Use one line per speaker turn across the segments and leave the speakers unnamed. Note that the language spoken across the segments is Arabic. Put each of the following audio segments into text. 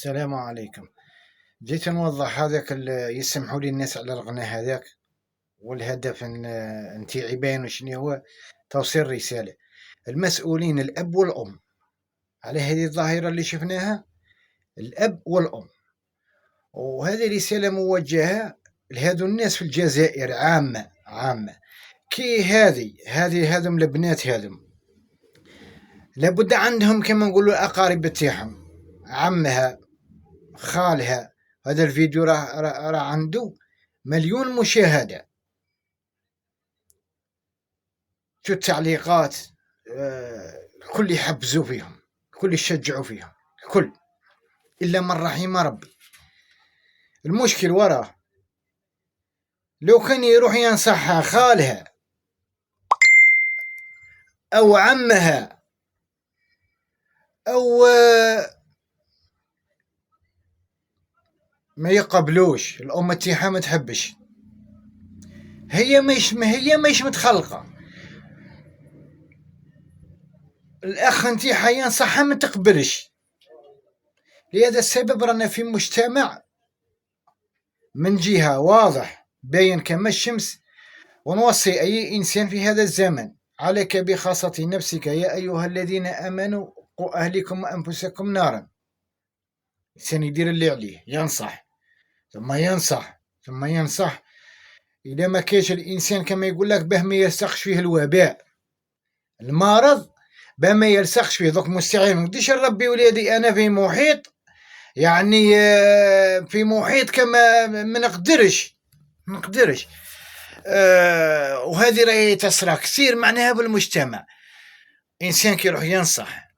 السلام عليكم. جيت نوضح هذاك يسمحوا لي الناس على الغناء هذاك، والهدف نتاعي باين وشنو هو. توصيل رسالة المسؤولين الأب والأم على هذه الظاهرة اللي شفناها، الأب والأم. وهذه رسالة موجهة لهذو الناس في الجزائر عامة. كي هذم البنات هذم لابد عندهم كما نقولوا الأقارب تاعهم، عمها، خالها. هذا الفيديو راه عنده مليون مشاهدة. شو التعليقات، الكل يحبزوا فيهم، الكل يشجعوا فيهم، الكل إلا من رحم ربي. المشكل وراه لو كان يروح ينصحها خالها أو عمها أو ما يقبلوش، الأم تاعها ما تحبش، هي مش متخلقة. الأخ نتاعها ينصحها ما تقبلش. لهذا السبب رانا في مجتمع من جهة واضح باين كما الشمس. ونوصي أي إنسان في هذا الزمن: عليك بخاصة نفسك يا أيها الذين آمنوا قوا أهلكم وأنفسكم نارا. الإنسان يدير اللي عليه، ينصح ثم ينصح إذا ما كاش الإنسان كما يقول لك باه ما يلصقش فيه الوباء، المرض باه ما يلصقش فيه. دوك مستحيل نقدرش نربي ولادي أنا في محيط، يعني في محيط كما ما نقدرش. وهذه راهي تصرى كثير معناها بالمجتمع. إنسان كيروح ينصح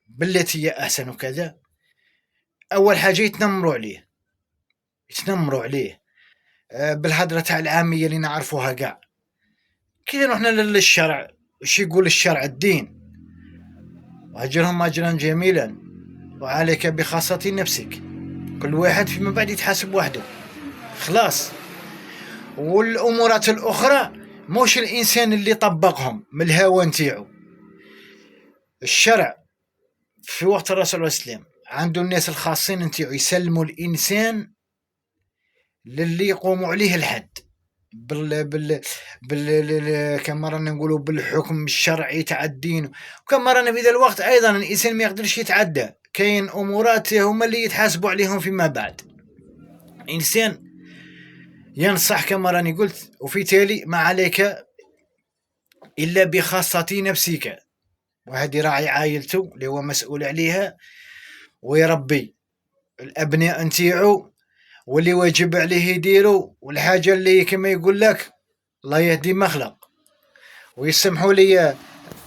بالتي هي أحسن وكذا، أول حاجة يتنمروا عليه بالهدرة تاع العامية اللي نعرفوها كاع. كي رحنا للشرع، وش يقول الشرع؟ الدين: وأجرهم أجرا جميلا وعليك بخاصة نفسك. كل واحد فيما بعد يتحاسب وحده، خلاص. والأمورات الأخرى موش الإنسان اللي طبقهم من الهوى نتاعو. الشرع في وقت الرسول صلى الله عليه وسلم عنده الناس الخاصين نتاعو يسلموا الإنسان للي يقوموا عليه الحد كما رانا نقولوا بالحكم الشرعي تعدين. وكما رانا في ذا الوقت أيضا الإنسان ما يقدرش يتعدى، كاين أمورات هما اللي يتحاسبوا عليهم فيما بعد. إنسان ينصح كما راني قلت، وفي تالي ما عليك إلا بخاصة نفسك. واحد يراعي عائلته اللي هو مسؤول عليها، ويربي الأبناء نتاعو واللي واجب عليه يديرو، والحاجة اللي كما يقول لك الله يهدي مخلق. ويسمحوا لي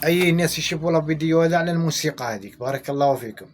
أي ناس يشوفوا الفيديو هذا على الموسيقى هذيك. بارك الله فيكم.